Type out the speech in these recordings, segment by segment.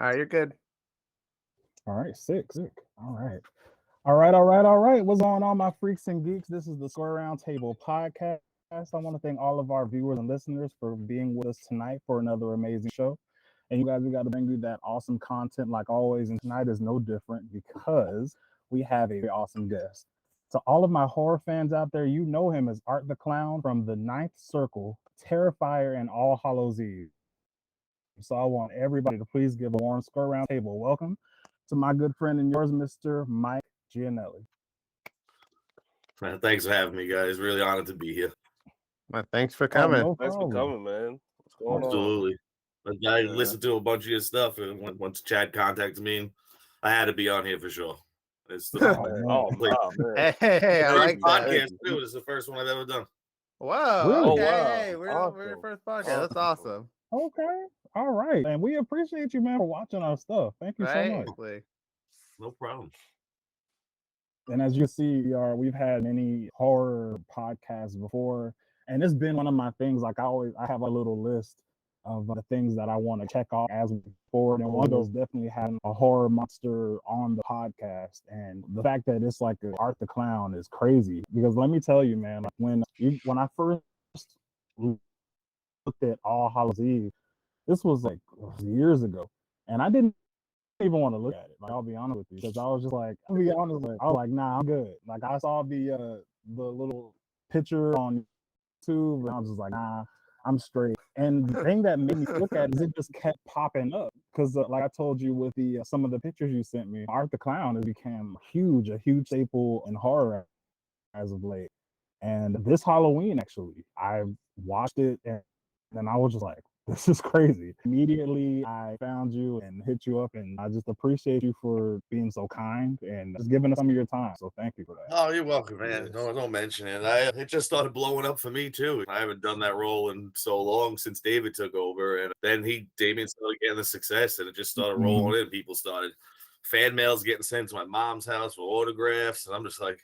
All right, you're good. All right, sick. All right. What's going on, my freaks and geeks? This is the Square Round Table podcast. I want to thank all of our viewers and listeners for being with us tonight for another amazing show. And you guys, we got to bring you that awesome content like always. And tonight is no different because we have a very awesome guest. To all of my horror fans out there, you know him as Art the Clown from the Ninth Circle, Terrifier, and All Hallows Eve. So I want everybody to please give a warm Square Round Table welcome to my good friend and yours, Mr. Mike Giannelli. Man, thanks for having me, guys. Really honored to be here. Well, thanks for coming. No Thanks for coming, man. What's going Absolutely. I listened to a bunch of your stuff, and once Chad contacted me, I had to be on here for sure. It's the man. Hey, I like that. podcast too. It's the first one I've ever done. Wow. Really? Okay, Oh, wow. hey, we're the first podcast. That's awesome. Okay. All right. And we appreciate you, man, for watching our stuff. Thank you so much. Like, No problem. And as you see, we've had many horror podcasts before, and it's been one of my things. Like I have a little list of the things that I want to check off as we move forward, and one of those definitely having a horror monster on the podcast. And the fact that it's like Art the Clown is crazy, because let me tell you, man, like when I first looked at All Hallows Eve, this was like years ago, and I didn't even want to look at it. Like, I'll be honest with you, because I was just like, I was like, nah, I'm good. Like, I saw the little picture on YouTube, and I was just like, nah, I'm straight. And the thing that made me look at it is it just kept popping up, because like I told you with the some of the pictures you sent me, Art the Clown has become a huge staple in horror as of late. And this Halloween, actually, I watched it, and then I was just like, this is crazy. Immediately, I found you and hit you up, and I just appreciate you for being so kind and just giving us some of your time. So thank you for that. Oh, you're welcome, man. No, don't mention it. It just started blowing up for me too. I haven't done that role in so long since David took over, and then Damien started getting the success, and it just started rolling in. People started fan mails getting sent to my mom's house for autographs, and I'm just like,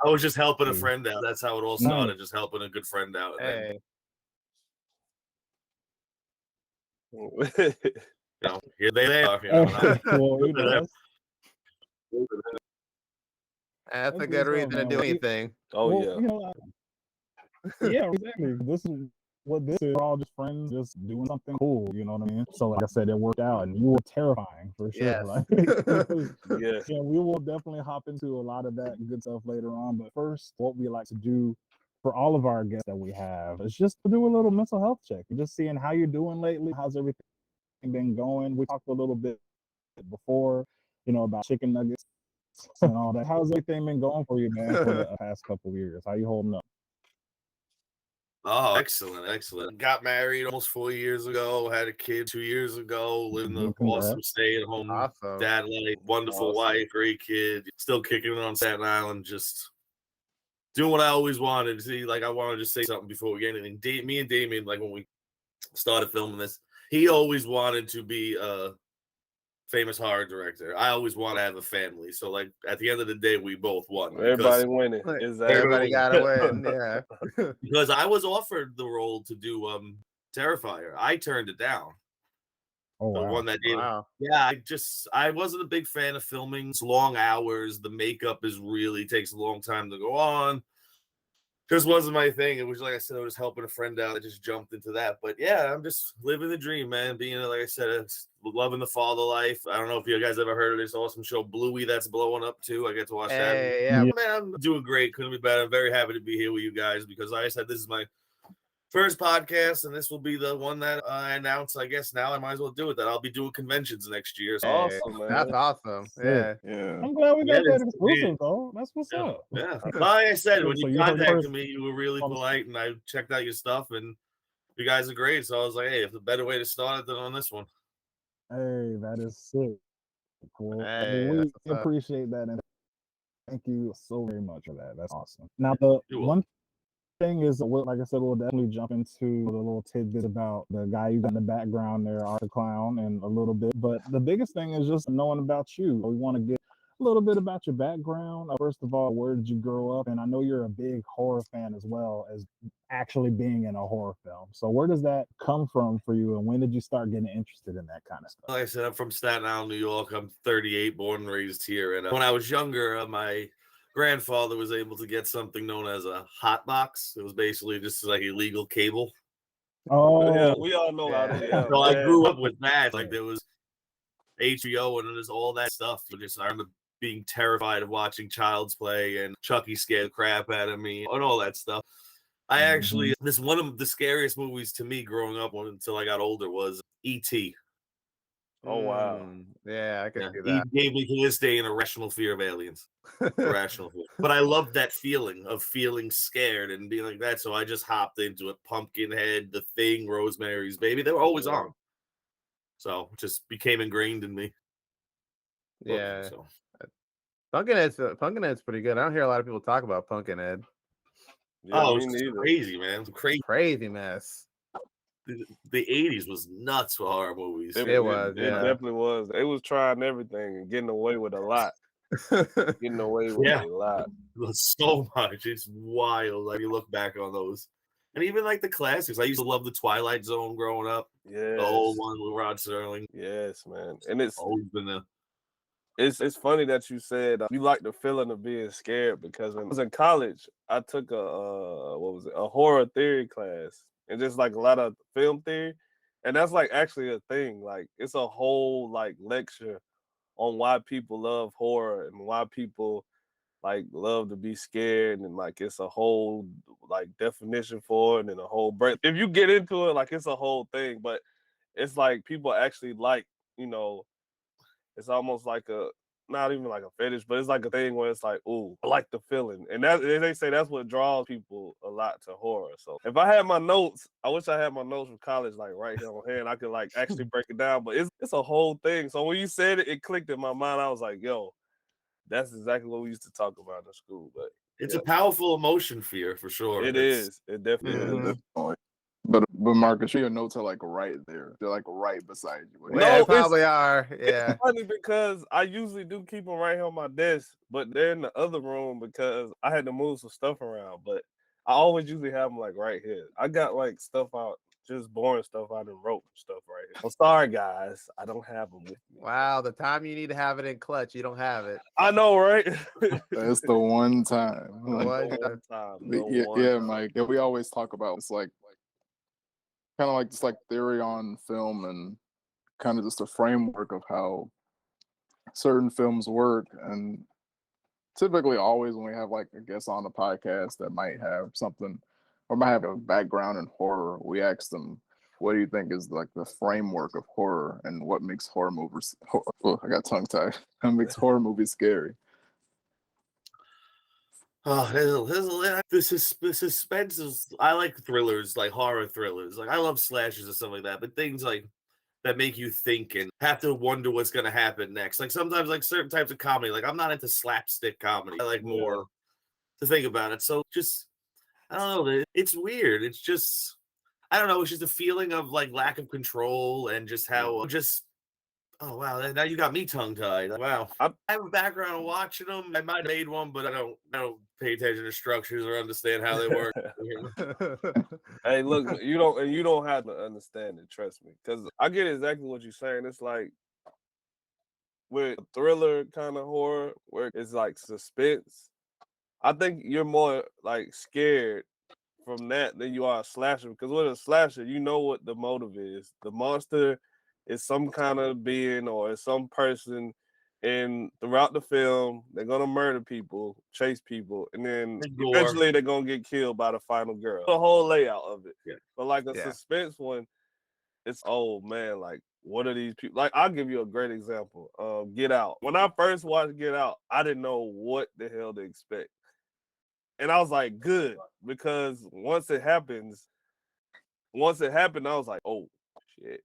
I was just helping a friend out. That's how it all started, just helping a good friend out. And then, here they are. that's a good reason to do anything. Yeah, exactly. This is what this is. We're all just friends, just doing something cool. You know what I mean? So, like I said, it worked out, and you were terrifying for sure. Yes. Like, yeah, we will definitely hop into a lot of that good stuff later on. But first, what we like to do for all of our guests that we have is just to do a little mental health check, just seeing how you're doing lately. How's everything been going? We talked a little bit before, about chicken nuggets and all that. How's everything been going for you, man, for the past couple of years? How you holding up? Oh, excellent. Got married almost 4 years ago, had a kid 2 years ago, living the awesome stay-at-home dad life, wonderful wife, great kid, still kicking it on Staten Island, just doing what I always wanted. See, like, I want to just say something before we get anything. Me and Damien, like, when we started filming this, he always wanted to be a famous horror director. I always want to have a family. So, like, at the end of the day, we both won. Everybody winning. Exactly. Everybody got to win, yeah. Because I was offered the role to do Terrifier. I turned it down. Oh, wow. The one that did. Wow. Yeah, I wasn't a big fan of filming. It's long hours. The makeup takes a long time to go on. Just wasn't my thing. It was, like I said, I was helping a friend out. I just jumped into that. But yeah, I'm just living the dream, man. Being, like I said, loving the father life. I don't know if you guys ever heard of this awesome show, Bluey, that's blowing up too. I get to watch that. Yeah. Man, I'm doing great. Couldn't be better. I'm very happy to be here with you guys because, like I said, this is my first podcast, and this will be the one that I announced. I guess now I might as well do it. That I'll be doing conventions next year. So. Awesome, man. That's awesome. Yeah. I'm glad we got that exclusive, though. That's what's up. Yeah. Like I said, when you contacted me, you were really polite, and I checked out your stuff, and you guys are great. So I was like, hey, if the better way to start it than on this one. Hey, that is sick. Cool. Hey, we appreciate that, and thank you so very much for that. That's awesome. Now, the one thing is, like I said, we'll definitely jump into the little tidbit about the guy you got in the background there, Art the Clown, and a little bit. But the biggest thing is just knowing about you. We want to get a little bit about your background. First of all, where did you grow up? And I know you're a big horror fan as well as actually being in a horror film. So where does that come from for you? And when did you start getting interested in that kind of stuff? Like I said, I'm from Staten Island, New York. I'm 38, born and raised here. And when I was younger, my grandfather was able to get something known as a hot box. It was basically just like illegal cable. Oh, yeah, we all know how to. Yeah, so I grew up with that. Like there was HBO and there's all that stuff. I remember being terrified of watching Child's Play and Chucky scared the crap out of me and all that stuff. I actually, this one of the scariest movies to me growing up until I got older was E.T. Oh wow! Yeah, I can see that. He gave me to this day an irrational fear of aliens. Irrational fear. But I loved that feeling of feeling scared and being like that. So I just hopped into it. Pumpkinhead, The Thing, Rosemary's Baby. They were always on. So it just became ingrained in me. Yeah. So. Pumpkinhead's pretty good. I don't hear a lot of people talk about Pumpkinhead. Yeah, it's crazy, man. It's crazy mess. The 80s was nuts for horror movies. It definitely was. They was trying everything and getting away with a lot. Getting away with a lot. So much. It's wild. Like you look back on those. And even like the classics. I used to love the Twilight Zone growing up. Yeah. The old one with Rod Serling. Yes, man. And it's always been there. It's funny that you said you like the feeling of being scared, because when I was in college, I took a horror theory class, and just like a lot of film theory, and that's like actually a thing. Like it's a whole like lecture on why people love horror and why people like love to be scared, and like it's a whole like definition for it and a whole break. If you get into it, like it's a whole thing, but it's like people actually like, it's almost like not even like a fetish, but it's like a thing where it's like, ooh, I like the feeling. And that they say that's what draws people a lot to horror. So if I had my notes, I wish I had my notes from college like right here on hand. I could like actually break it down, but it's a whole thing. So when you said it, it clicked in my mind. I was like, yo, that's exactly what we used to talk about in school. But it's a powerful emotion, fear, for sure. It is. It definitely is. But Marcus, your notes are like right there. They're like right beside you. No, they probably are. Yeah. It's funny because I usually do keep them right here on my desk, but they're in the other room because I had to move some stuff around. But I always usually have them like right here. I got like stuff out, just boring stuff out and wrote stuff right here. I'm sorry, guys. I don't have them with me. Wow, the time you need to have it in clutch, you don't have it. I know, right? That's the one time. One Mike. Yeah, we always talk about it's like kind of like just like theory on film and kind of just a framework of how certain films work. And typically always when we have like a guest on the podcast that might have something or might have a background in horror, we ask them, what do you think is like the framework of horror and what makes horror movies, I got tongue tied, what makes horror movies scary? Oh, the suspense is. I like thrillers, like horror thrillers. Like I love slashers and stuff like that. But things like that make you think and have to wonder what's gonna happen next. Like sometimes, like certain types of comedy. Like I'm not into slapstick comedy. I like more to think about it. So just I don't know. It's weird. It's just I don't know. It's just a feeling of like lack of control and just how oh wow! Now you got me tongue tied. Wow, I have a background watching them. I might have made one, but I don't pay attention to structures or understand how they work. Hey, look, you don't have to understand it. Trust me, because I get exactly what you're saying. It's like with thriller kind of horror, where it's like suspense. I think you're more like scared from that than you are a slasher, because with a slasher, you know what the motive is. The monster is some kind of being or is some person, and throughout the film they're gonna murder people, chase people, and then eventually they're gonna get killed by the final girl. The whole layout of it. But like a suspense one, it's man, like what are these people? Like I'll give you a great example. Get Out. When I first watched Get Out, I didn't know what the hell to expect. And I was like, good, because once it happened, I was like, oh shit.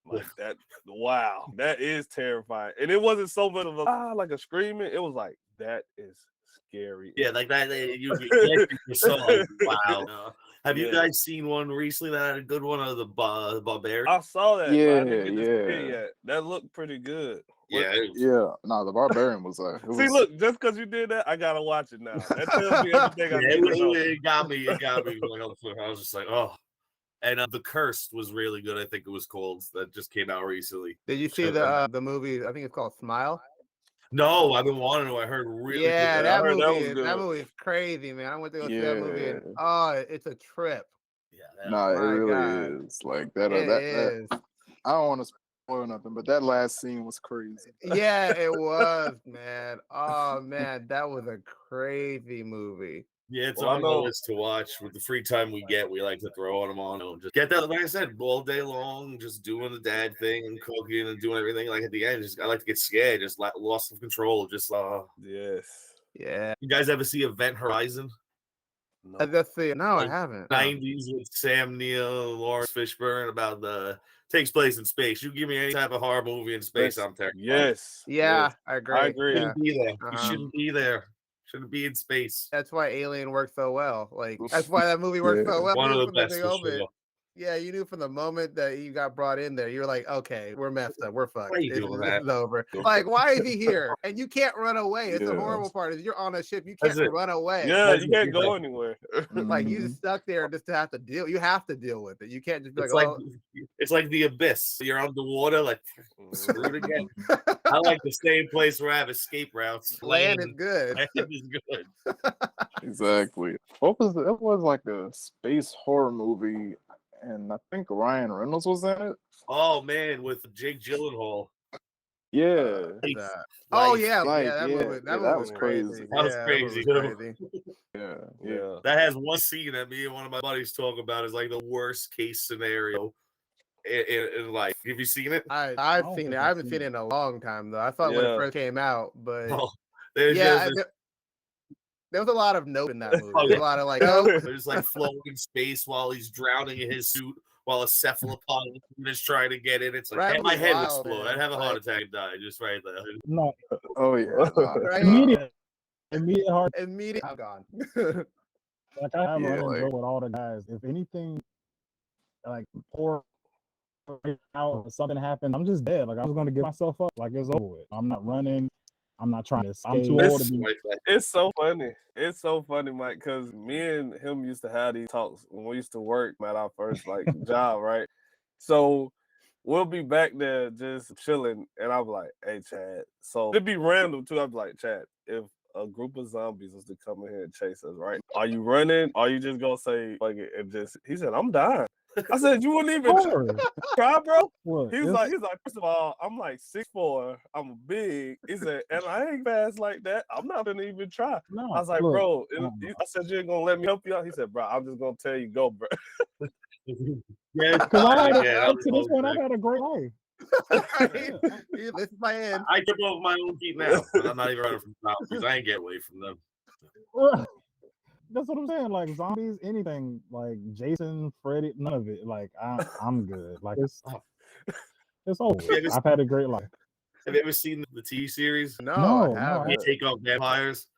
Like that, wow, that is terrifying. And it wasn't so much of like a screaming. It was like, that is scary. Yeah, like that. You get yourself like, wow. Have you guys seen one recently that had a good one of the Barbarian? I saw that. Yeah, but I didn't get to see it yet. That looked pretty good. Yeah, No, the Barbarian was See, look, just because you did that, I gotta watch it now. That tells me everything I need to know. It got me. It got me. Like, I was just like, oh. And The Cursed was really good. I think it was called. That just came out recently. Did you see the movie? I think it's called Smile. No, I've been wanting to. I heard really good. That movie is crazy, man. I went to go see that movie, and it's a trip. Yeah, it really is. Like that. That I don't want to spoil nothing, but that last scene was crazy. Yeah, it was, man. Oh man, that was a crazy movie. Yeah, it's on the list to watch. With the free time we get, we like to throw them on and just get that. Like I said, all day long, just doing the dad thing and cooking and doing everything. Like at the end, I like to get scared, just lost of control. Just yes, yeah. You guys ever see Event Horizon? No, I haven't. 90s with Sam Neill, Lawrence Fishburne about takes place in space. You give me any type of horror movie in space, I'm terrified. Yes. Yeah, I agree. You shouldn't be there. You shouldn't be there. Shouldn't be in space. That's why Alien worked so well. Like that's why that movie worked so well. One of the best. Yeah, you knew from the moment that you got brought in there, you were like, okay, we're messed up. We're fucked. This is over. Like, why is he here? And you can't run away. It's the horrible part is you're on a ship. You can't run away. Yeah, you can't go anywhere. Like you just stuck there just to have to deal. You have to deal with it. You can't just be it's like the abyss. You're underwater, like screwed again. I like the same place where I have escape routes. Land is good. Land is good. Exactly. What was it? It was like a space horror movie. And I think Ryan Reynolds was in it. Oh man, with Jake Gyllenhaal. Yeah. That movie. That was crazy. That was crazy. Yeah. That has one scene that me and one of my buddies talk about is like the worst case scenario in life. Have you seen it? I've seen it. I haven't seen it in a long time though. I thought when it first came out, but there was a lot of note in that movie. There's a lot of like, there's like floating in space while he's drowning in his suit while a cephalopod is trying to get in. It's like my head would explode. I'd have a heart attack and die just right there. No. Oh yeah. Immediate heart. Immediate. I'm gone. Like I have with all the guys. If anything, like poor out or something happened, I'm just dead. Like I was going to give myself up. Like it's over with. I'm not running. I'm not trying to escape. I'm too old to be. It's so funny. It's so funny, Mike, because me and him used to have these talks when we used to work at our first job, right? So we'll be back there just chilling, and I'm like, "Hey, Chad." So it'd be random too. I'm like, "Chad, if a group of zombies was to come in here and chase us, right? Are you running? Are you just gonna say fuck it and just?" He said, "I'm dying." I said, "You wouldn't even try, bro." He's like, first of all, I'm like 6'4", I'm big. He said, and I ain't fast like that. I'm not gonna even try. No, I was like, bro, I said, you ain't gonna let me help you out. He said, bro, I'm just gonna tell you go, bro. Yeah, because up to this point, I've had a great life. This is my end. I trip over my own feet now. I'm not even running from zombies. I ain't get away from them. That's what I'm saying. Like zombies, anything like Jason, Freddy, none of it. Like I'm good. Like it's over. I've had a great life. Have you ever seen the TV series? No, I haven't. You take out vampires.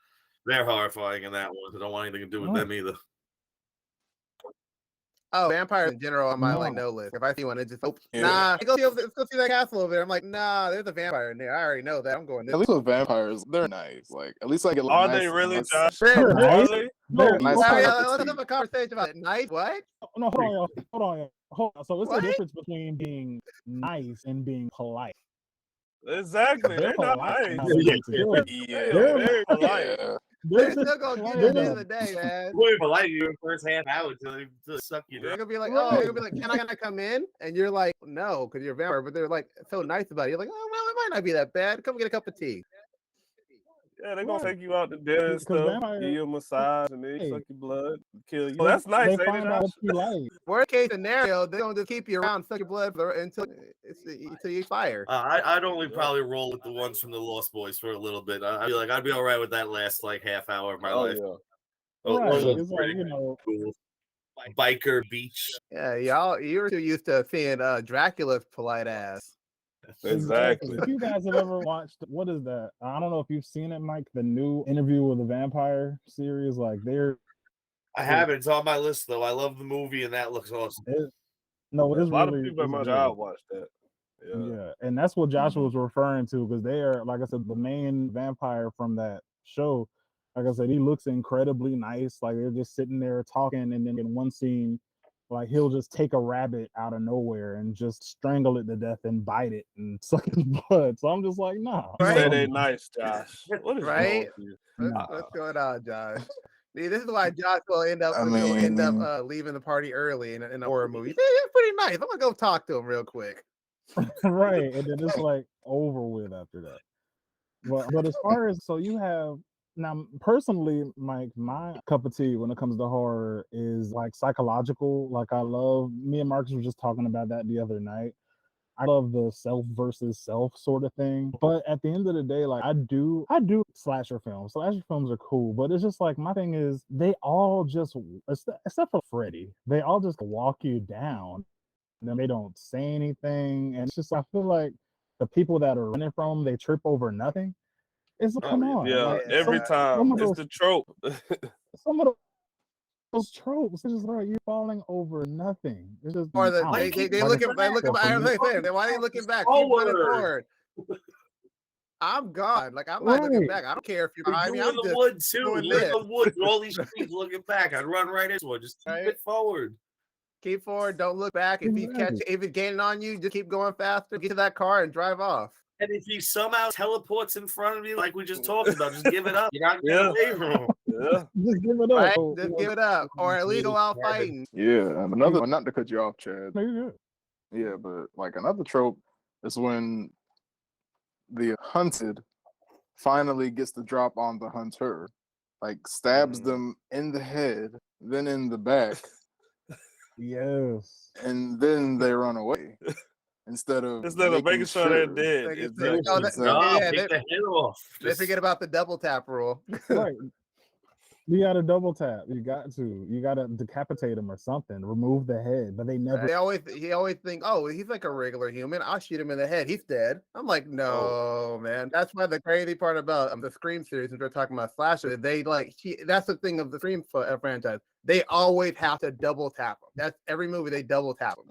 They're horrifying in that one. I don't want anything to do with them either. Oh, vampires in general on my no list. If I see one, it's just let's go see that castle over there. I'm like, nah, there's a vampire in there. I already know that. I'm going. At least with vampires, they're nice. Like at least I get. Are they really, Josh? They're nice. Let's have a conversation about it. Nice? What? No, hold on. So what's the difference between being nice and being polite? Exactly. They're not nice. They're very polite. They're still gonna get it at the end of the day, man. We're polite you first half hour until they suck you. They're gonna be like, oh, they're gonna be like, can I come in? And you're like, no, because you're a vampire. But they're like so nice about it. You're like, oh well, it might not be that bad. Come get a cup of tea. Yeah, they're gonna take you out to dinner and stuff, give you a massage, and then suck your blood, kill you. Well, that's nice. They find out what you like. Worst case scenario, they're gonna just keep you around, suck your blood until you fire. I'd only probably roll with the ones from the Lost Boys for a little bit. I'd be all right with that last like half hour of my life. Yeah. Right. It's like, cool. Biker beach. Yeah, you're too used to seeing Dracula's polite ass. Exactly. If you guys have ever watched, what is that? I don't know if you've seen it, Mike. The new Interview with the Vampire series, like I haven't. It's on my list though. I love the movie, and that looks awesome. No, it's a lot really, of people at my job watch that. Yeah, and that's what Joshua was referring to, because they are, like I said, the main vampire from that show. Like I said, he looks incredibly nice. Like they're just sitting there talking, and then in one scene, like he'll just take a rabbit out of nowhere and just strangle it to death and bite it and suck its blood. So I'm just like, nah. You say they nice, Josh. What is wrong with you? What's going on, Josh? See, this is why Josh will end up leaving the party early in a horror movie. It's pretty nice. I'm gonna go talk to him real quick. Right, and then it's like over with after that. But as far as, so you have now, personally, Mike, my cup of tea when it comes to horror is like psychological. Like me and Marcus were just talking about that the other night. I love the self versus self sort of thing. But at the end of the day, like I do slasher films. Slasher films are cool, but it's just like, my thing is, they all just, except for Freddy, they all just walk you down. And then they don't say anything. And it's just, I feel like the people that are running from them, they trip over nothing. It's come on. Yeah, like, every time. It's the trope. Some of those tropes, it's just like you're falling over nothing. It's just, or they looking back. Why are they looking back? Keep running forward. I'm gone. Like, I'm not looking back. I don't care if you're behind me. I'm in the woods too. We're in the woods with all these trees looking back. I'd run right into it. Just keep it forward. Keep forward. Don't look back. If if it's gaining on you, just keep going faster. Get to that car and drive off. And if he somehow teleports in front of you, like we just talked about, just give it up. You're not getting away from him. Yeah, just give it up. Right? Just give it up, or at least go out fighting. Yeah, another, not to cut you off, Chad. Yeah, but like another trope is when the hunted finally gets the drop on the hunter, like stabs them in the head, then in the back. Yes. And then they run away. Instead of making sure they're dead. Take the head off. They forget about the double tap rule. Right. You got to double tap. You got to decapitate him or something. Remove the head, but they never. He always think, oh, he's like a regular human. I'll shoot him in the head. He's dead. I'm like, no, man. That's why the crazy part about the Scream series, and we're talking about slasher, that's the thing of the Scream franchise. They always have to double tap him. That's every movie they double tap him.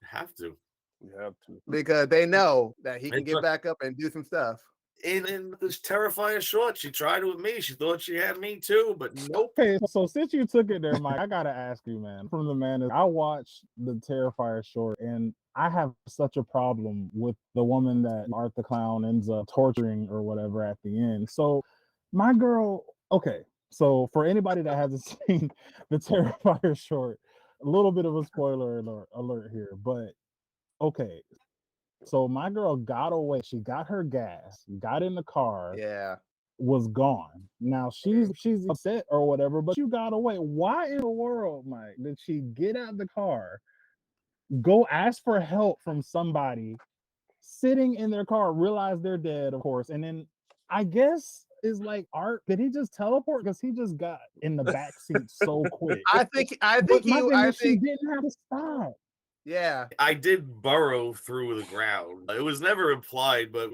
Have to. You have to. Because they know that he can get back up and do some stuff. In this Terrifier short, she tried it with me. She thought she had me too, but nope. Okay, so since you took it there, Mike, I gotta ask you, man. From the man, I watched the Terrifier short, and I have such a problem with the woman that Art the Clown ends up torturing or whatever at the end. So my girl, okay. So for anybody that hasn't seen the Terrifier short, a little bit of a spoiler alert here, but okay. So my girl got away. She got her gas, got in the car, was gone. Now she's upset or whatever, but you got away. Why in the world, Mike, did she get out of the car, go ask for help from somebody, sitting in their car, realize they're dead, of course, and then I guess is like, Art, did he just teleport? Because he just got in the back seat so quick. I think she didn't have to stop. Yeah, I did burrow through the ground. It was never implied, but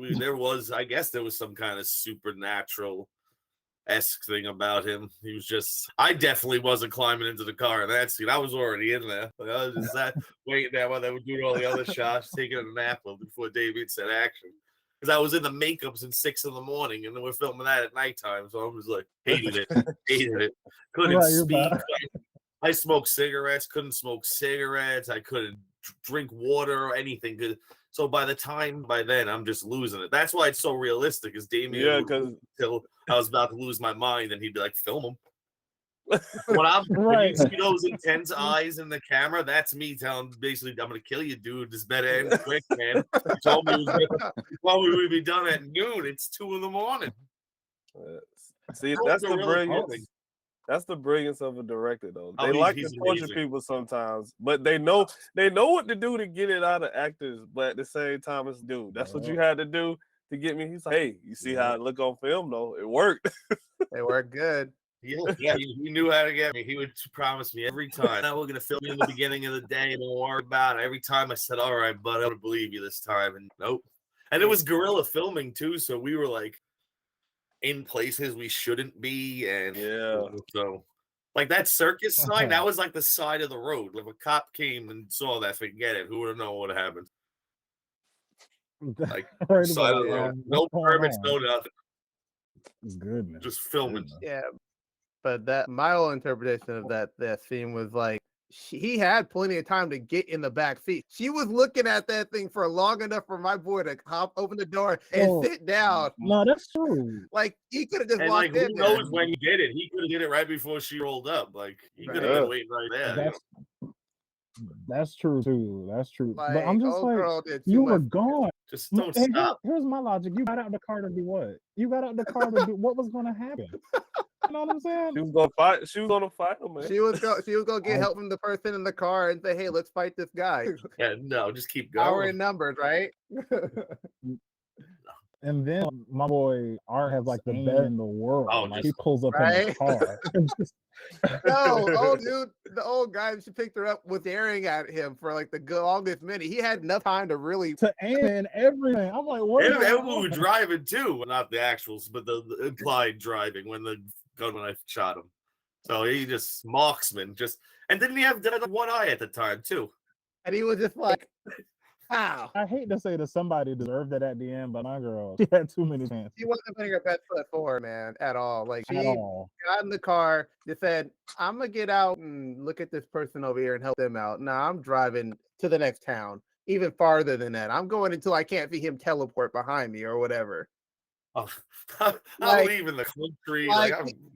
I guess there was some kind of supernatural-esque thing about him. He was just, I definitely wasn't climbing into the car in that scene. I was already in there. I was just waiting there while they were doing all the other shots, taking a nap before David said action. Because I was in the makeups at 6 a.m, and then we're filming that at nighttime. So I was like, hated it. Couldn't speak. I smoked cigarettes, couldn't smoke cigarettes. I couldn't drink water or anything. So by then, I'm just losing it. That's why it's so realistic. Is Damien? Because until I was about to lose my mind, and he'd be like, "Film him." When you see those intense eyes in the camera, that's me telling basically, "I'm gonna kill you, dude. This better end quick, man." He told me we would be done at noon. It's 2 a.m. See, that's the brilliance. That's the brilliance of a director, though. They like to torture people sometimes, but they know what to do to get it out of actors. But at the same time, it's dude. That's what you had to do to get me. He's like, hey, you see how it look on film, though? It worked. It worked good. Yeah, he knew how to get me. He would promise me every time, "Now we're gonna film you in the beginning of the day, and don't worry about it." Every time I said, "All right, bud, I'm gonna believe you this time," and nope. And it was guerrilla filming too, so we were like in places we shouldn't be, and so Like that circus sign, that was like the side of the road. If a cop came and saw that, forget it. Who would have known what happened? Like side of the road. No permits, no nothing. Goodness. Just filming. Yeah. But that my whole interpretation of that scene was like he had plenty of time to get in the back seat. She was looking at that thing for long enough for my boy to open the door and sit down. No, that's true. Like he could have just and walked like, in. Who knows when he did it? He could have did it right before she rolled up. Like he could have been waiting right there. That's true too. That's true. Like, but I'm just like, you were gone. Just don't stop. Here's my logic. You got out the car to do what? You got out the car to do what was going to happen? You know what I'm saying? She was gonna fight. She was gonna fight him, man. She was gonna get help from the person in the car and say, "Hey, let's fight this guy." Yeah, no, just keep going. Power in numbers, right? And then my boy Art has like the best in the world. Oh, like he pulls up in his car. No, dude, the old guy, she picked her up, was staring at him for like the longest minute. He had enough time to really aim and everything. I'm like, what? And we were driving too, not the actuals, but the implied driving when the gun knife shot him. So he just marksman, and didn't he have one eye at the time too? And he was just like, "Wow." I hate to say that somebody deserved it at the end, but my girl, she had too many chances. She wasn't putting her best foot forward, man, at all. Like she got in the car, just said, "I'm gonna get out and look at this person over here and help them out." Nah, I'm driving to the next town, even farther than that. I'm going until I can't see him teleport behind me or whatever. Oh, I'm leaving the country.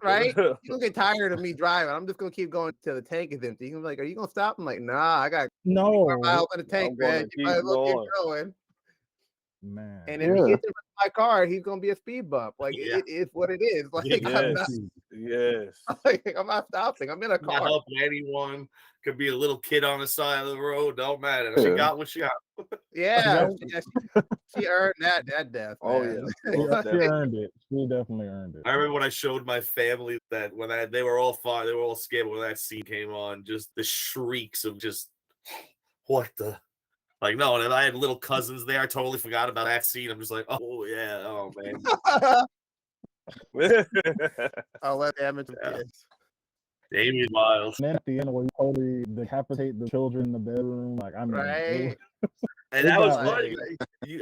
Right? You don't get tired of me driving. I'm just gonna keep going till the tank is empty. He's like, "Are you gonna stop?" I'm like, "Nah, I got more miles in the tank, man. You might as well keep going." Man. And if he gets in my car, he's gonna be a speed bump. Like it is what it is. Like I'm not stopping. I'm in a car. Not helping anyone. Could be a little kid on the side of the road. Don't matter. She got what she got. Yeah, she earned that death. Oh yeah, she earned it. She definitely earned it. I remember when I showed my family that when they were all fine, they were all scared when that scene came on. Just the shrieks of just what the. Like, no, and if I had little cousins there, I totally forgot about that scene. I'm just like, oh, yeah, oh, man. I'll let damage the kids. Damien Miles. And then at the end, where you totally decapitate the children in the bedroom. Like, I mean, right. And that was funny.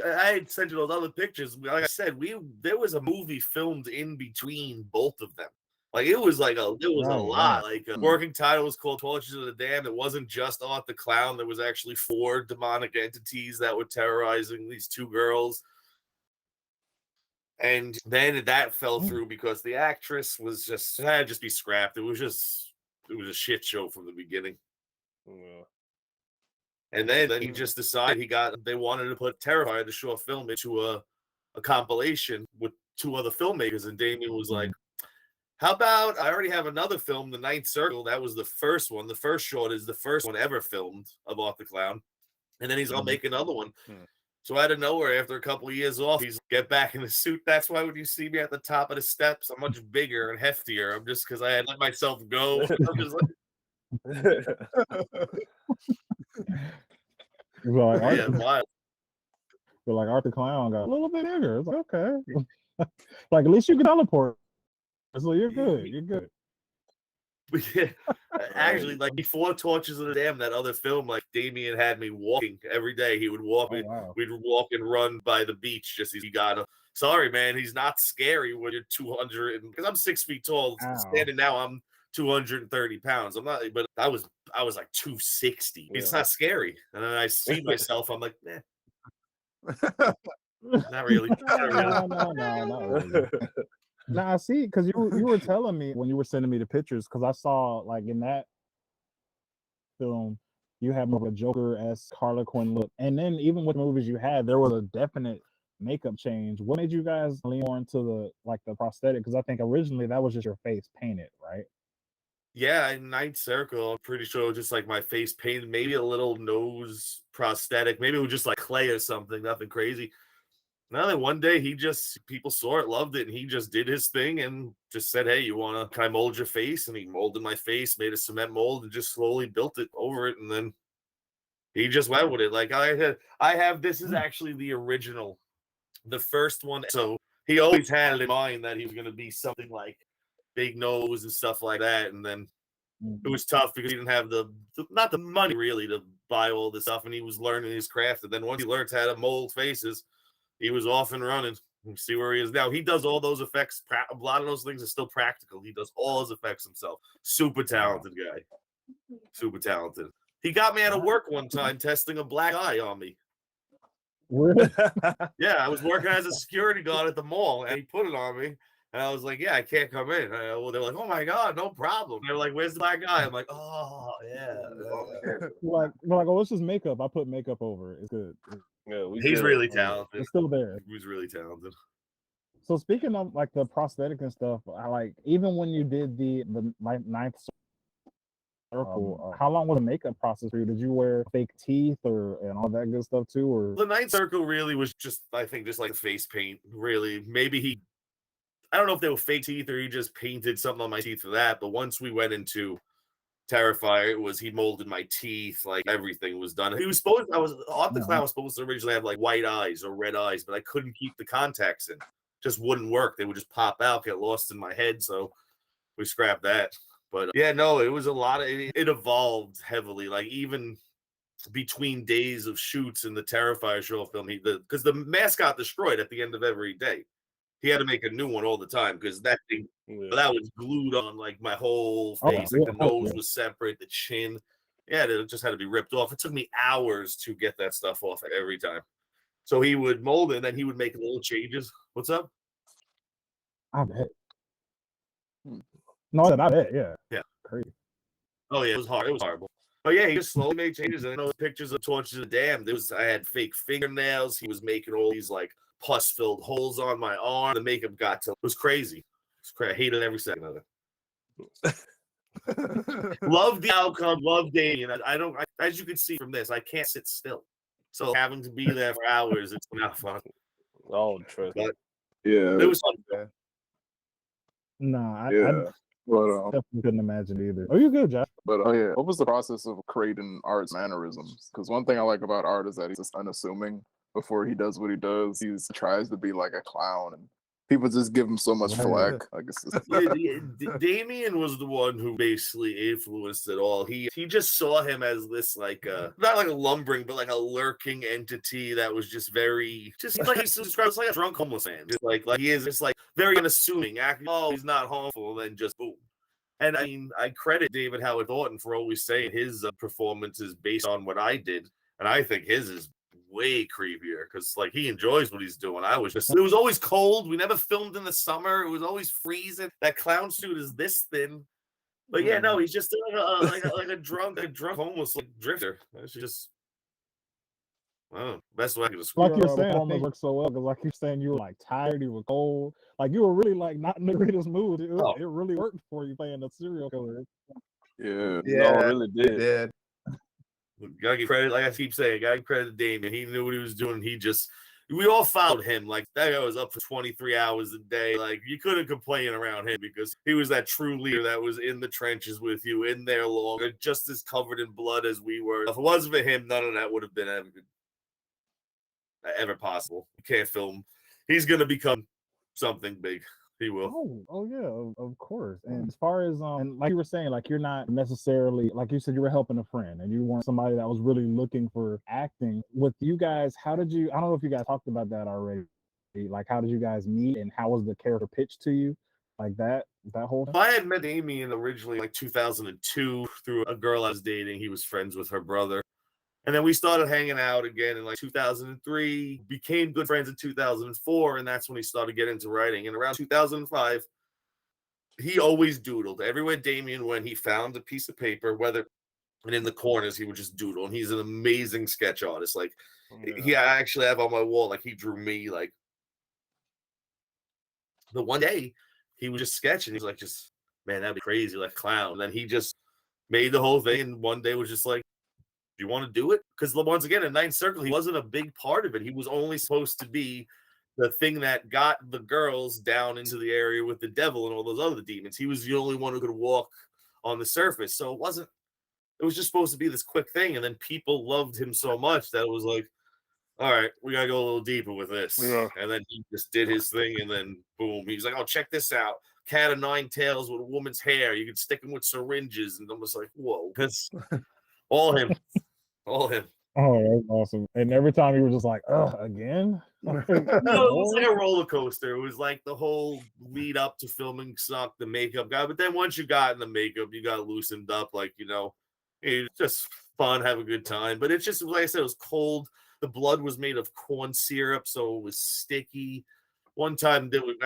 I had sent you those other pictures. Like I said, there was a movie filmed in between both of them. Like it was a lot. Like working title was called Torches of the Damned. It wasn't just Art the Clown. There was actually 4 demonic entities that were terrorizing these 2 girls. And then that fell through because the actress was had to just be scrapped. It was a shit show from the beginning. Yeah. And then he just decided they wanted to put Terrifier, the short film, into a compilation with 2 other filmmakers, and Damien was like, how about I already have another film, The Ninth Circle. That was the first one. The first short is the first one ever filmed of Art the Clown. And then he's going to make another one. So out of nowhere, after a couple of years off, he's get back in the suit. That's why when you see me at the top of the steps, I'm much bigger and heftier. I'm just because I had let myself go. I'm just like Art the Clown got a little bit bigger. It's like, okay. Like at least you can teleport. So you're good. You're good. Actually, like before Torches of the Damned, that other film, like Damien had me walking every day. He would walk me. Wow. We'd walk and run by the beach. Just he got a. Sorry, man. He's not scary when you're 200. Because I'm 6 feet tall. Standing now, I'm 230 pounds. I'm not. But I was like 260. Yeah. It's not scary. And then I see myself. I'm like, not really. No, not really. Now I see, because you were telling me when you were sending me the pictures, because I saw like in that film you had more of a Joker-esque Harlequin look, and then even with the movies you had, there was a definite makeup change. What made you guys lean more into the prosthetic? Because I think originally that was just your face painted, right? Yeah, in Ninth Circle, I'm pretty sure just like my face painted, maybe a little nose prosthetic, maybe it was just like clay or something, nothing crazy. Now that one day people saw it, loved it, and he just did his thing and just said, hey, can I mold your face? And he molded my face, made a cement mold, and just slowly built it over it. And then he just went with it. Like this is actually the original, the first one. So he always had it in mind that he was going to be something like big nose and stuff like that. And then It was tough because he didn't have not the money really to buy all this stuff, and he was learning his craft. And then once he learned how to mold faces, he was off and running. You see where he is now. He does all those effects. A lot of those things are still practical. He does all his effects himself. Super talented guy. Super talented. He got me out of work one time testing a black eye on me. Yeah, I was working as a security guard at the mall, and he put it on me. And I was like, yeah, I can't come in. They're like, oh my God, no problem. They're like, where's the black guy? I'm like, oh, yeah. like, oh, it's just makeup. I put makeup over it. It's good. Yeah, he's really talented. It's still there. He's really talented. So speaking of like the prosthetic and stuff, I like even when you did the ninth circle, how long was the makeup process for you? Did you wear fake teeth and all that good stuff too? Or the ninth circle really was just, I think, just like face paint. Really, maybe I don't know if they were fake teeth or he just painted something on my teeth for that. But once we went into Terrifier, he molded my teeth, like everything was done. Art the Clown was supposed to originally have like white eyes or red eyes, but I couldn't keep the contacts in. Just wouldn't work. They would just pop out, get lost in my head. So we scrapped that. But yeah, no, it was a lot of it evolved heavily. Like even between days of shoots in the Terrifier short film, because the mask got destroyed at the end of every day. He had to make a new one all the time because that thing that was glued on like my whole face. The nose was separate, the chin. Yeah, it just had to be ripped off. It took me hours to get that stuff off every time. So he would mold it, and then he would make little changes. What's up? I bet. No, I bet. Yeah. Yeah. Crazy. Oh yeah, it was hard. It was horrible. Oh yeah, he just slowly made changes. And those pictures of Torches of the Damned. I had fake fingernails. He was making all these like pus-filled holes on my arm. The makeup it was crazy. It was crazy. I hated every second of it. Love the outcome. Love Damien. As you can see from this, I can't sit still. So having to be there for hours, it's not fun. Oh, true. But yeah, it was fun. No, I definitely couldn't imagine either. Oh, you're good, Josh. But what was the process of creating Art's mannerisms? Because one thing I like about Art is that he's just unassuming. Before he does what he does, he tries to be like a clown, and people just give him so much flack. I guess Damien was the one who basically influenced it all. He just saw him as this like not like a lumbering, but like a lurking entity that was just very like he describes like a drunk homeless man. Just like he is just like very unassuming, acting. Oh, he's not harmful, and then just boom. And I mean, I credit David Howard Thornton for always saying his performance is based on what I did, and I think his is way creepier because like he enjoys what he's doing. It was always cold. We never filmed in the summer. It was always freezing. That clown suit is this thin. But yeah, no, he's just like a drunk homeless like drifter. It's just best way I can describe. Like you're saying, almost worked so well because like you're saying, you were like tired, you were cold, like you were really like not in the greatest mood. It really worked for you playing the serial killer. Yeah, no, it really did. Gotta give credit, like I keep saying, gotta give credit to Damien. He knew what he was doing. We all followed him. Like that guy was up for 23 hours a day. Like you couldn't complain around him because he was that true leader that was in the trenches with you, in there long, just as covered in blood as we were. If it wasn't for him, none of that would have been ever possible. You can't film. He's gonna become something big. He will. Oh yeah, of course. And as far as and like you were saying, like you're not necessarily, like you said, you were helping a friend and you weren't somebody that was really looking for acting. With you guys, how did you? I don't know if you guys talked about that already. Like, how did you guys meet, and how was the character pitched to you? Like that whole thing? I had met Damien originally like 2002 through a girl I was dating. He was friends with her brother. And then we started hanging out again in like 2003, became good friends in 2004, and that's when he started getting into writing. And around 2005, he always doodled. Everywhere Damien went, he found a piece of paper, and in the corners, he would just doodle. And he's an amazing sketch artist. Like, I actually have on my wall, like, he drew me, like, the one day, he was just sketching. He's like, man, that'd be crazy, like, clown. And then he just made the whole thing, and one day was just like, you want to do it? Because once again, in Ninth Circle, he wasn't a big part of it. He was only supposed to be the thing that got the girls down into the area with the devil and all those other demons. He was the only one who could walk on the surface. So it was just supposed to be this quick thing. And then people loved him so much that it was like, all right, we got to go a little deeper with this. Yeah. And then he just did his thing. And then boom, he was like, oh, check this out. cat of nine tails with a woman's hair. You could stick them with syringes, and I'm just like, whoa, that's all him, all him. Oh, that's awesome! And every time he was just like, again." No, it was like a roller coaster. It was like the whole lead up to filming sucked, the makeup guy. But then once you got in the makeup, you got loosened up. Like, it's just fun, have a good time. But it's just, like I said, it was cold. The blood was made of corn syrup, so it was sticky. One time during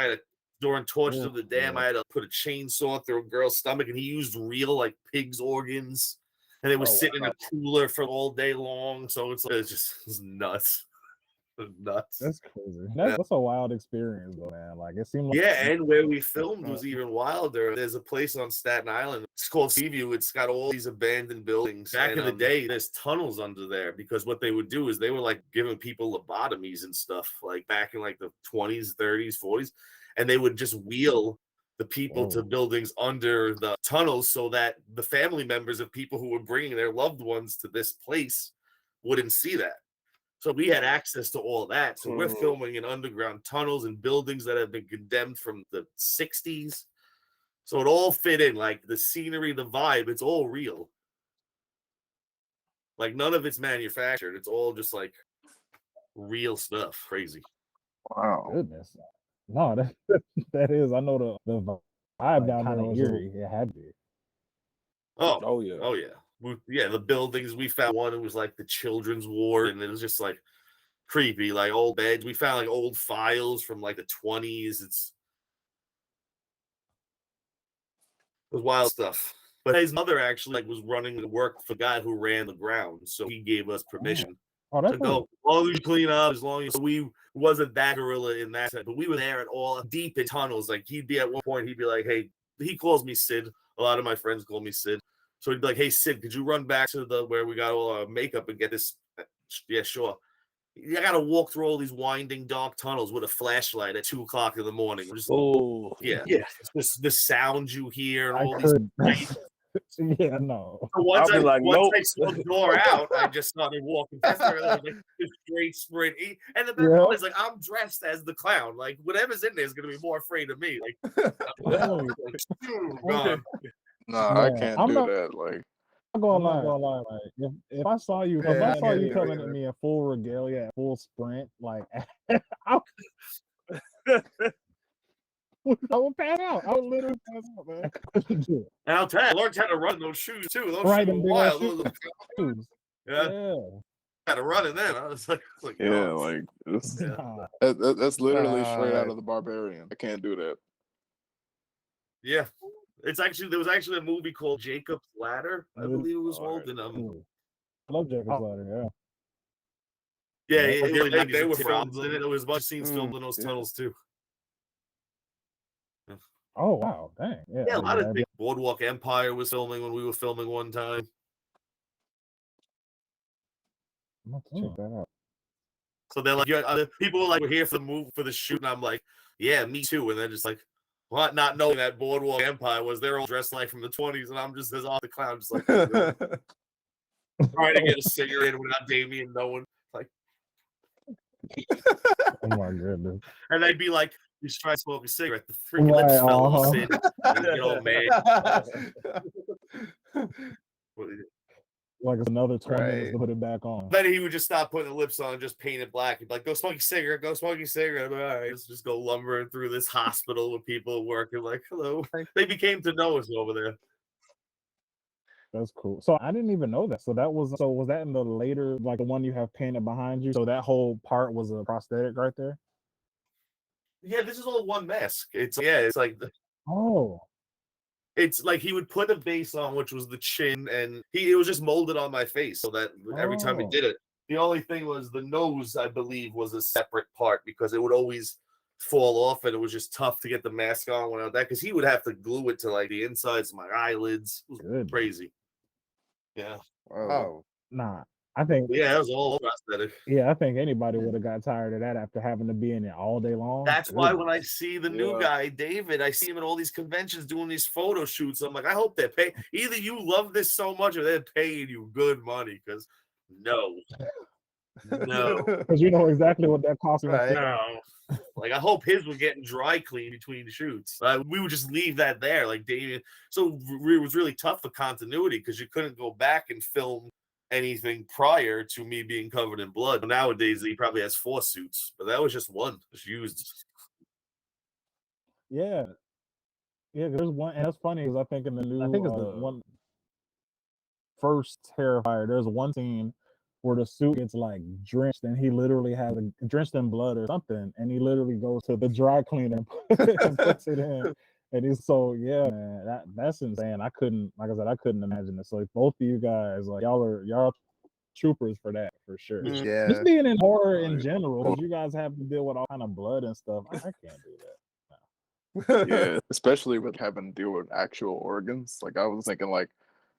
Torches of the Dam, I had to put a chainsaw through a girl's stomach, and he used real like pig's organs, and it was sitting in a cooler for all day long. So it's nuts. Nuts. That's crazy. That's a wild experience, though, man. Like, it seemed like and where we filmed was even wilder. There's a place on Staten Island. It's called Seaview. It's got all these abandoned buildings. Back in the day, there's tunnels under there because what they would do is they were like giving people lobotomies and stuff, like back in like the 20s, 30s, 40s, and they would just wheel the people to buildings under the tunnels so that the family members of people who were bringing their loved ones to this place wouldn't see that. So we had access to all that. So we're filming in underground tunnels and buildings that have been condemned from the 60s. So it all fit in, like the scenery, the vibe, it's all real. Like none of it's manufactured. It's all just like real stuff. Crazy. Wow. Goodness. No, that is. I know the vibe down there in Erie. It had to be. Oh yeah. The buildings, we found one, it was like the children's ward, and it was just like creepy, like old beds. We found like old files from like the 20s. It was wild stuff. But his mother actually was running the work for the guy who ran the ground, so he gave us permission to go. As long as you clean up, as long as we wasn't that gorilla in that sense, but we were there at all deep in tunnels. Like he'd be at one point, he'd be like, "Hey," he calls me Sid. A lot of my friends call me Sid. So he'd be like, "Hey, Sid, could you run back to where we got all our makeup and get this?" Yeah, sure. I got to walk through all these winding, dark tunnels with a flashlight at 2:00 in the morning. Just, yeah. It's just the sound you hear and all these. Yeah, no. So once I saw the door out, I just started walking past her. It was like this great sprint. And the best part is, like, I'm dressed as the clown. Like, whatever's in there is going to be more afraid of me. Like, I can't do that. Like, I'm gonna lie. Like, if I saw you, coming at me in full regalia, full sprint, like, I would pass out. I would literally pass out, man. And I'll tell you, I learned how to run those shoes too. Those shoes were wild. Shoes. Yeah. Had to run it then. I was like that's literally straight out of The Barbarian. I can't do that. Yeah. There was actually a movie called Jacob's Ladder, I believe it was called. And I love Jacob's Ladder, yeah. They were filmed in it. There was a bunch of scenes filmed in those tunnels too. Oh wow, dang. Yeah, a lot of things. Boardwalk Empire was filming when we were filming one time. Check that out. So they're like, people were like, "We're here for the move for the shoot," and I'm like, "Yeah, me too." And they're just like, "What?" Not knowing that Boardwalk Empire was they're all dressed like from the 20s, and I'm just as off the clown, just like trying to get a cigarette without Damien knowing. Like, oh my goodness! And they'd be like, "You should try smoking a cigarette." The freaking lips fell off, Sid. Get all mad. Like it's another 20 minutes to put it back on. Then he would just stop putting the lips on and just paint it black. He'd be like, "Go smoke a cigarette, go smoke a cigarette." Like, all right, let's just go lumbering through this hospital with people working. Like, hello. They became to know us over there. That's cool. So I didn't even know that. Was that in the later, like the one you have painted behind you? So that whole part was a prosthetic right there? Yeah, this is all one mask. It's like it's like he would put a base on, which was the chin, and it was just molded on my face, so that every time he did it, the only thing was the nose, I believe, was a separate part because it would always fall off, and it was just tough to get the mask on without that because he would have to glue it to like the insides of my eyelids. It was crazy. Yeah. Oh, nah. I think that was all prosthetic. Yeah, I think anybody would have got tired of that after having to be in it all day long. That's why when I see the new guy, David, I see him at all these conventions doing these photo shoots. I'm like, I hope they're paying. Either you love this so much or they're paying you good money. Because no, because you know exactly what that costs. No, Like, I hope his were getting dry clean between shoots. We would just leave that there, like Damien. So it was really tough for continuity because you couldn't go back and film anything prior to me being covered in blood. Nowadays, he probably has 4 suits, but that was just one, just used. Yeah, there's one, and that's funny because I think in the new, I think it's the one first Terrifier. There's one scene where the suit gets like drenched, and he literally has drenched in blood or something, and he literally goes to the dry cleaner and puts it in. And he's so man, that's insane. I couldn't, like I said, I couldn't imagine it. So like, both of you guys, like y'all troopers for that, for sure. Yeah, just being in horror in general, because you guys have to deal with all kind of blood and stuff. I can't do that. Yeah, especially with having to deal with actual organs. Like I was thinking, like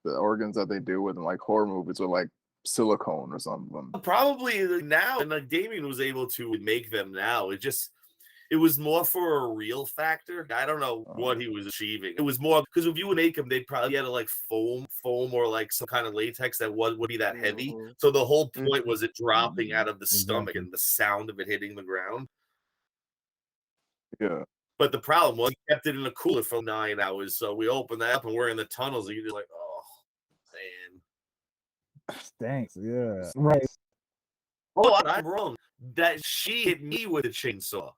the organs that they deal with in like horror movies are like silicone or something. Probably now, and like Damien was able to make them now. It was more for a real factor. I don't know what he was achieving. It was more because if you would make them, they'd probably had like foam or like some kind of latex that would be that heavy. So the whole point was it dropping out of the stomach and the sound of it hitting the ground. Yeah. But the problem was he kept it in a cooler for 9 hours. So we opened that up and we're in the tunnels and you're just like, oh, man. Thanks. Yeah. Right. Oh, I'm wrong. That she hit me with a chainsaw.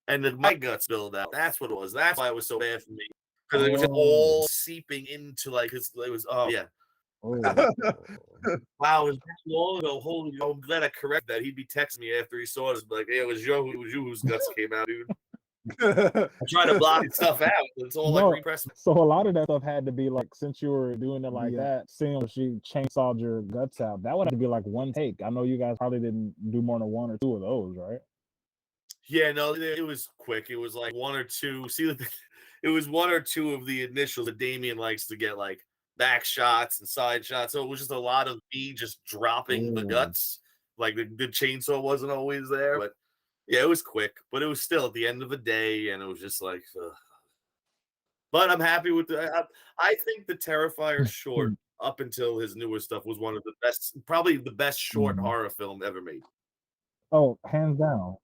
And then my guts spilled out. That's what it was. That's why it was so bad for me. Because it was all seeping into like it was. Oh yeah. Wow, it was that long ago. Holy, I'm glad I corrected that. He'd be texting me after he saw this, like, "Hey, it was you whose guts came out, dude." I'm trying to block stuff out. It's all like repressing. So a lot of that stuff had to be like, since you were doing it like that, seeing when she chainsawed your guts out, that would have to be like one take. I know you guys probably didn't do more than 1 or 2 of those, right? Yeah, no, it was quick. It was like 1 or 2. See, it was 1 or 2 of the initials that Damien likes to get, like back shots and side shots. So it was just a lot of me just dropping the guts. Like the chainsaw wasn't always there, but yeah, it was quick. But it was still at the end of the day, and it was just like. But I'm happy with I think the Terrifier short, up until his newer stuff, was one of the best, probably the best short horror film ever made. Oh, hands down.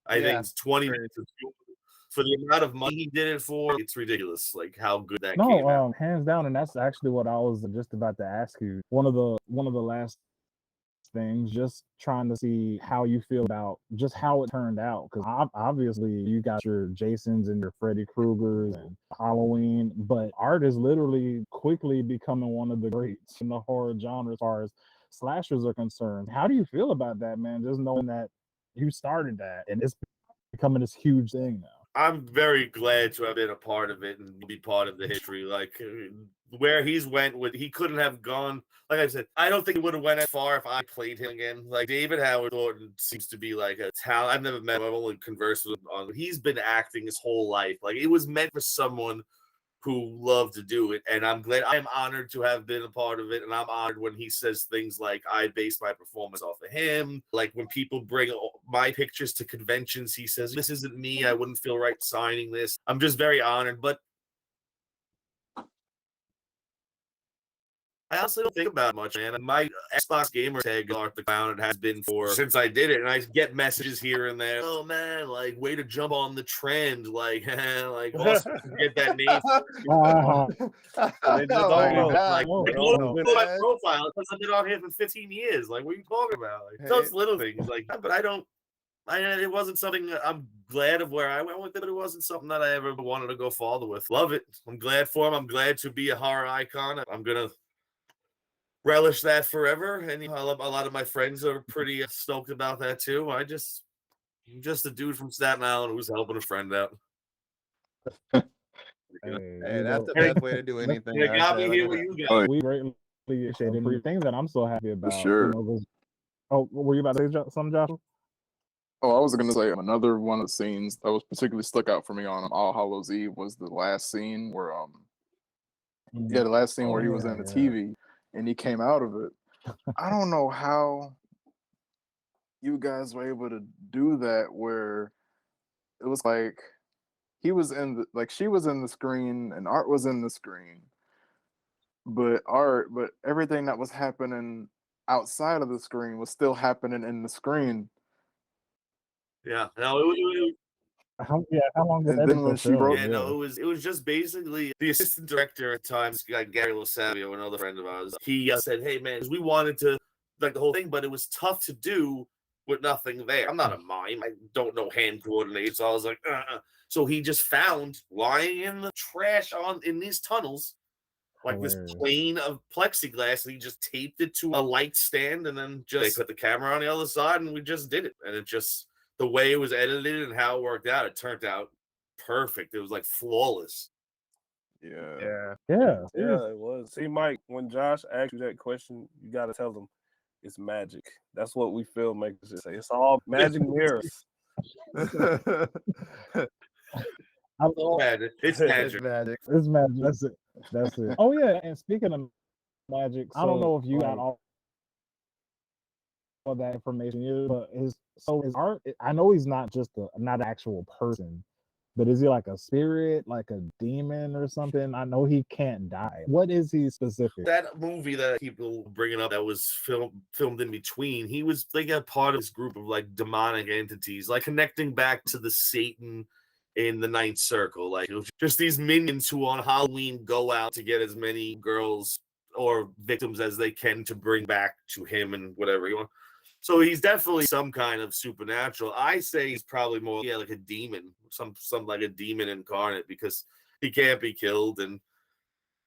I think it's 20 minutes for the amount of money he did it for. It's ridiculous, like how good that came out. Hands down, and that's actually what I was just about to ask you. One of the last things, just trying to see how you feel about just how it turned out, because obviously you got your Jasons and your Freddy Kruegers and Halloween, but art is literally quickly becoming one of the greats in the horror genre as far as slashers are concerned. How do you feel about that, man? Just knowing that you started that and it's becoming this huge thing now. I'm very glad to have been a part of it and be part of the history. Like where he's went with, he couldn't have gone. Like I said, I don't think he would have went as far if I played him again. Like David Howard Thornton seems to be like a talent. I've never met him. I've only conversed with him on. He's been acting his whole life. Like it was meant for someone who loved to do it, and I'm glad. I am honored to have been a part of it, and I'm honored when he says things like, I base my performance off of him. Like when people bring my pictures to conventions, he says, this isn't me, I wouldn't feel right signing this. I'm just very honored, but I also don't think about it much, man. My Xbox gamer tag, Art the Clown, it has been since I did it, and I get messages here and there. Oh man, like way to jump on the trend, like like awesome to get that name. They just like my profile because I've been on here for 15 years. Like, what are you talking about? Like, those little things, like, but I don't. It wasn't something I'm glad of where I went with it, but it wasn't something that I ever wanted to go farther with. Love it. I'm glad for him. I'm glad to be a horror icon. I'm gonna relish that forever, and a lot of my friends are pretty stoked about that too. I'm just a dude from Staten Island who's helping a friend out. Hey, that's the best way to do anything. You got me here with you guys. We greatly appreciate it. Things that I'm so happy about. Sure. Were you about to say something, Joshua? Oh, I was going to say another one of the scenes that was particularly stuck out for me on All Hallows Eve was the last scene where the last scene where he was in the TV and he came out of it. I don't know how you guys were able to do that, where it was like he was in she was in the screen and Art was in the screen, but everything that was happening outside of the screen was still happening in the screen. Yeah, no, how long did And then that when take she to broke- film? yeah, no, it was just basically the assistant director at times, Gary Losavio, another friend of ours. He said, "Hey man, we wanted to like the whole thing, but it was tough to do with nothing there. I'm not a mime. I don't know hand coordinate, so I was like, So he just found lying in the trash in these tunnels, like this plane of plexiglass, and he just taped it to a light stand, and then just put the camera on the other side, and we just did it. And it just the way it was edited and how it worked out, it turned out perfect. It was like flawless. Yeah. It was. See, Mike, when Josh asked you that question, you got to tell him it's magic. That's what we filmmakers should say. It's all magic mirrors. Magic. It's magic. It's magic. That's it. Oh yeah, and speaking of magic, I don't know if you got all that information here, but his art. I know he's not just not an actual person, but is he like a spirit, like a demon or something? I know he can't die. What is he specific? That movie that people bringing up that was filmed in between, he was like a part of this group of like demonic entities, like connecting back to the Satan in the Ninth Circle. Like it was just these minions who on Halloween go out to get as many girls or victims as they can to bring back to him and whatever you want. So he's definitely some kind of supernatural. I say he's probably more like a demon, some like a demon incarnate, because he can't be killed, and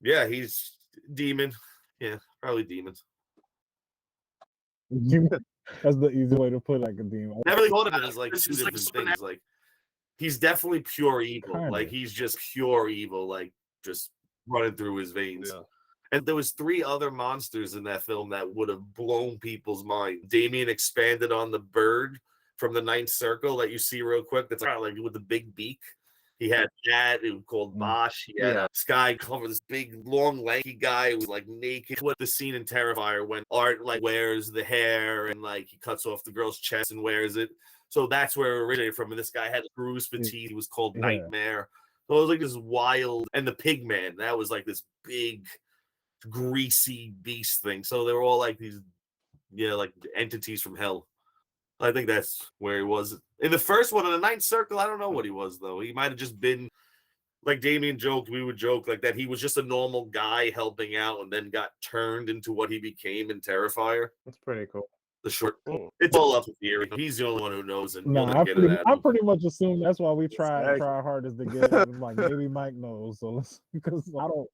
yeah, he's demon. Yeah, probably demons. That's the easy way to put like a demon. Never really thought of it as like two different things. Like he's definitely pure evil. Kinda. Like he's just pure evil, like just running through his veins. Yeah. And there was 3 other monsters in that film that would have blown people's mind. Damien expanded on the bird from the Ninth Circle that you see real quick. That's kind of like with the big beak. He had that. It was called Bosch. He had a sky cover, this big, long, lanky guy who was like naked. What the scene in Terrifier when Art like wears the hair and like he cuts off the girl's chest and wears it. So that's where it originated from. And this guy had bruise fatigue. He was called Nightmare. So it was like this wild, and the pig man, that was like this big, greasy beast thing. So they were all like these, like entities from hell. I think that's where he was. In the first one, in the Ninth Circle, I don't know what he was, though. He might have just been, like Damien joked, we would joke, like that he was just a normal guy helping out and then got turned into what he became in Terrifier. That's pretty cool. The short, it's all up here. He's the only one who knows. And I pretty much assume that's why we try our hardest to get it. Like maybe Mike knows, so because I don't.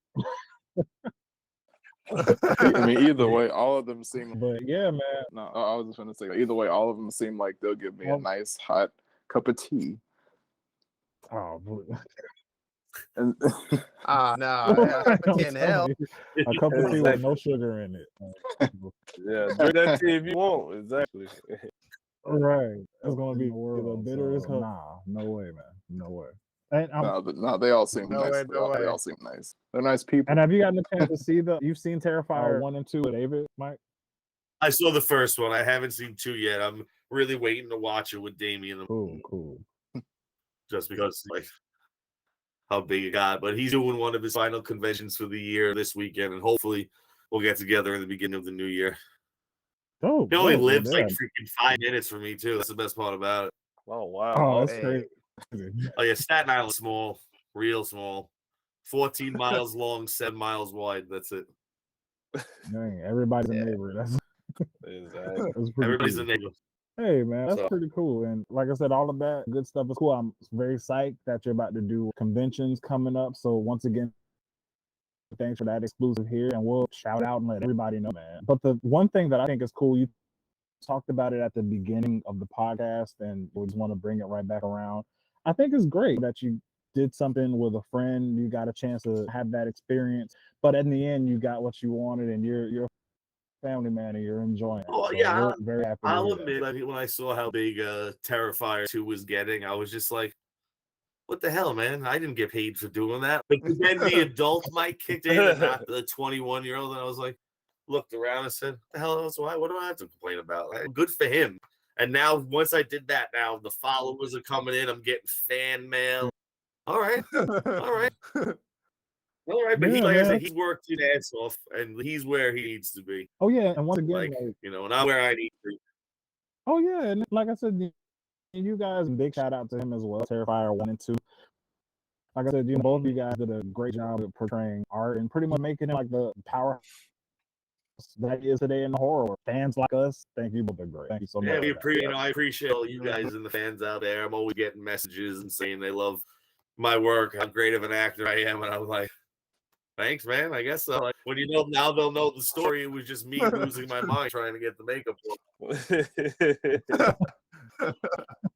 I mean, either way, all of them seem. But yeah, man. No, I was just going to say, either way, all of them seem like they'll give me a nice hot cup of tea. Oh, boy. And no, yeah, in hell. A cup of tea with no sugar in it. Yeah, drink that tea if you want. Exactly. All right, it's gonna be the bitter as hell. Nah, no way, man, no way. And no, they all seem nice. They all seem nice. They're nice people. And have you gotten a chance to see you've seen Terrifier 1 and 2 with David, Mike? I saw the first one. I haven't seen 2 yet. I'm really waiting to watch it with Damien. Cool. Just because, like, how big it got. But he's doing one of his final conventions for the year this weekend, and hopefully we'll get together in the beginning of the new year. Oh, he only lives like freaking 5 minutes from me, too. That's the best part about it. Oh, wow. Oh, that's great. Oh, yeah, Staten Island's small, real small. 14 miles long, 7 miles wide. That's it. Dang, everybody's a neighbor. That's everybody's a neighbor. Hey man, that's pretty cool. And like I said, all of that good stuff is cool. I'm very psyched that you're about to do conventions coming up. So once again, thanks for that exclusive here, and we'll shout out and let everybody know, man. But the one thing that I think is cool, you talked about it at the beginning of the podcast, and we just want to bring it right back around. I think it's great that you did something with a friend, you got a chance to have that experience, but in the end, you got what you wanted, and you're a family man, and you're enjoying it. Oh, so yeah, we're very happy. I'll admit, like, when I saw how big Terrifier 2 was getting, I was just like, what the hell, man? I didn't get paid for doing that. But then the adult mic kicked in, and not the 21-year-old, and I was like, looked around and said, the hell else? What do I have to complain about? Like, good for him. And now, once I did that, now the followers are coming in. I'm getting fan mail. All right. But like I said, he worked his ass off, and he's where he needs to be. Oh yeah, and once again, and I'm where I need to be. Oh yeah, and like I said, you guys, big shout out to him as well. Terrifier 1 and 2. Like I said, both of you guys did a great job at portraying art and pretty much making it like the power that is today in the horror. Fans like us, thank you both. Are great. Thank you so much. Yeah, I appreciate all you guys and the fans out there. I'm always getting messages and saying they love my work, how great of an actor I am, and I'm like, thanks, man. I guess so. Like, when you know now, they'll know the story. It was just me losing my mind trying to get the makeup on.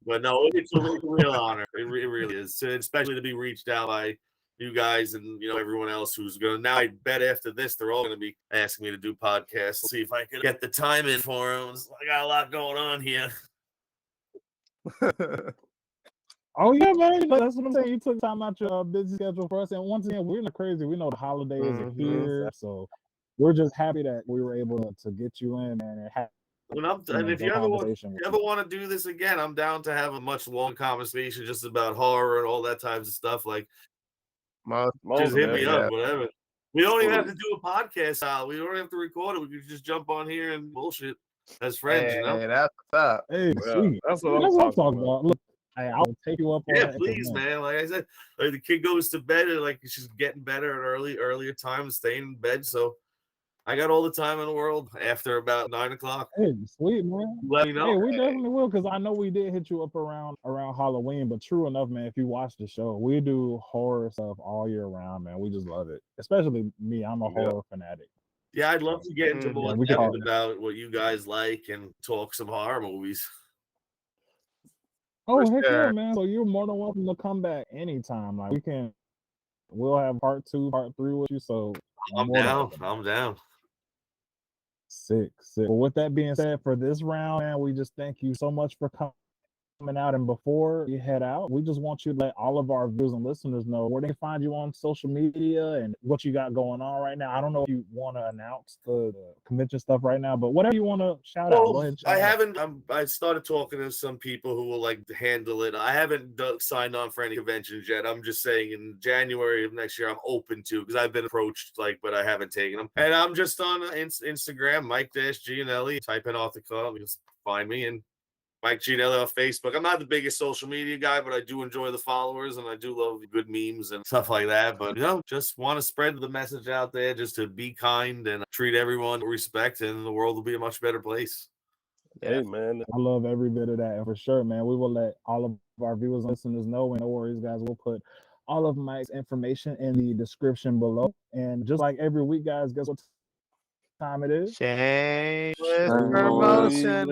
But no, it's a real honor. It really is, especially to be reached out by you guys and everyone else who's going to. Now I bet after this they're all going to be asking me to do podcasts. Let's see if I can get the time in for them. I got a lot going on here. Oh yeah, man. That's what I'm saying. You took time out your busy schedule for us, and once again, we're not crazy. We know the holidays are here, so we're just happy that we were able to get you in and have. And if you ever want to do this again, I'm down to have a much long conversation just about horror and all that types of stuff. Like, just hit me up, whatever. We don't even have to do a podcast, Al. We don't have to record it. We can just jump on here and bullshit as friends. Hey, that's what's up. Hey, sweet. That's what I'm talking about. Look, hey, I'll take you up on that. Please, man. Like I said, like the kid goes to bed and like she's getting better at earlier time, staying in bed. So I got all the time in the world after about 9 o'clock. Hey, sweet, man. Let me know. Hey, we definitely will, because I know we did hit you up around Halloween, but true enough, man, if you watch the show, we do horror stuff all year round, man. We just love it. Especially me. I'm a horror fanatic. Yeah, I'd love to get into more depth about what you guys like and talk some horror movies. Oh, heck yeah, man. So you're more than welcome to come back anytime. Like we'll have part 2, part 3 with you. So I'm down. Sick. Well, with that being said, for this round, man, we just thank you so much for coming out. And before you head out, we just want you to let all of our viewers and listeners know where they can find you on social media and what you got going on right now. I don't know if you want to announce the convention stuff right now, but whatever you want to shout out. Go ahead, I started talking to some people who will like handle it. I haven't signed on for any conventions yet. I'm just saying in January of next year, I'm open to, because I've been approached, but I haven't taken them. And I'm just on Instagram, Mike-Giannelli. Type in Article, just find me, and Mike Giannelli on Facebook. I'm not the biggest social media guy, but I do enjoy the followers and I do love good memes and stuff like that. But just want to spread the message out there, just to be kind and treat everyone with respect, and the world will be a much better place. Hey, man. I love every bit of that. And for sure, man, we will let all of our viewers and listeners know. And no worries, guys. We'll put all of Mike's information in the description below. And just like every week, guys, guess what time it is? Shameless promotion.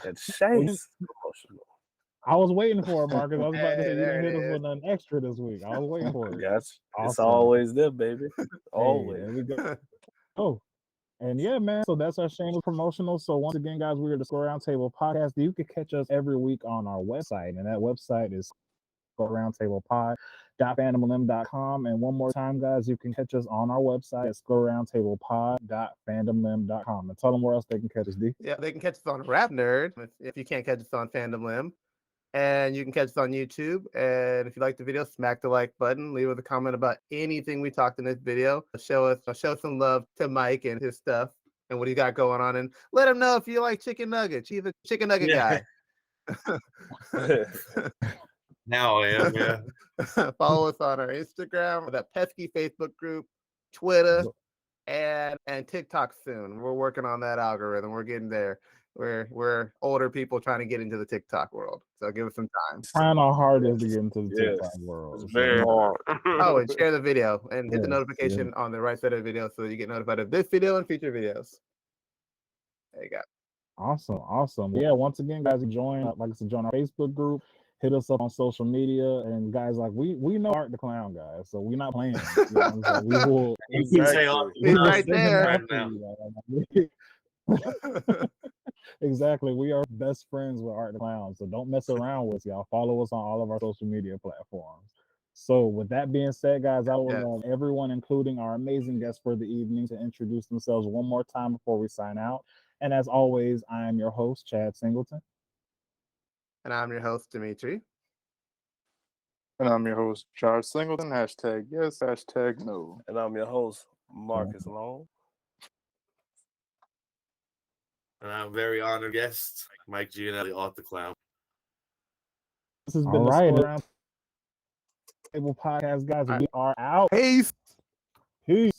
It's shameless promotional. I was waiting for it, Marcus. I was about to say you didn't hit us with an extra this week. I was waiting for it. Yes, awesome. It's always there, baby. Always. Hey, there we go. Oh, and yeah, man. So that's our shameless promotional. So once again, guys, we're the Score Roundtable Podcast. You can catch us every week on our website, and that website is scoreroundtablepod.fandomlimb.com. And one more time, guys, you can catch us on our website at scoreroundtablepod.fandomlimb.com. And tell them where else they can catch us, D. Yeah, they can catch us on Rap Nerd if you can't catch us on Fandom Limb. And you can catch us on YouTube. And if you like the video, smack the like button. Leave us a comment about anything we talked in this video. Show some love to Mike and his stuff and what he got going on. And let him know if you like chicken nuggets. He's a chicken nugget guy. Now I am, yeah. Follow us on our Instagram, that pesky Facebook group, Twitter, and TikTok soon. We're working on that algorithm. We're getting there. We're older people trying to get into the TikTok world. So give us some time. Trying our hardest to get into the TikTok world. It's very hard. Oh, and share the video and hit the notification on the right side of the video so that you get notified of this video and future videos. There you go. Awesome. Yeah, once again, guys, join our Facebook group. Hit us up on social media, and guys, like we know Art the Clown, guys, so we're not playing. So we will. He's right there. Exactly. We are best friends with Art the Clown, so don't mess around with us, y'all. Follow us on all of our social media platforms. So with that being said, guys, I will want everyone, including our amazing guests for the evening, to introduce themselves one more time before we sign out. And as always, I am your host, Chad Singleton. And I'm your host, Dmitri. And I'm your host, Josh Singleton. Hashtag yes, hashtag no. And I'm your host, Marcus Long. And I'm very honored guest, Mike Giannelli, Art the Clown. This has been the Round Table Podcast, guys. We are out. Peace. Peace.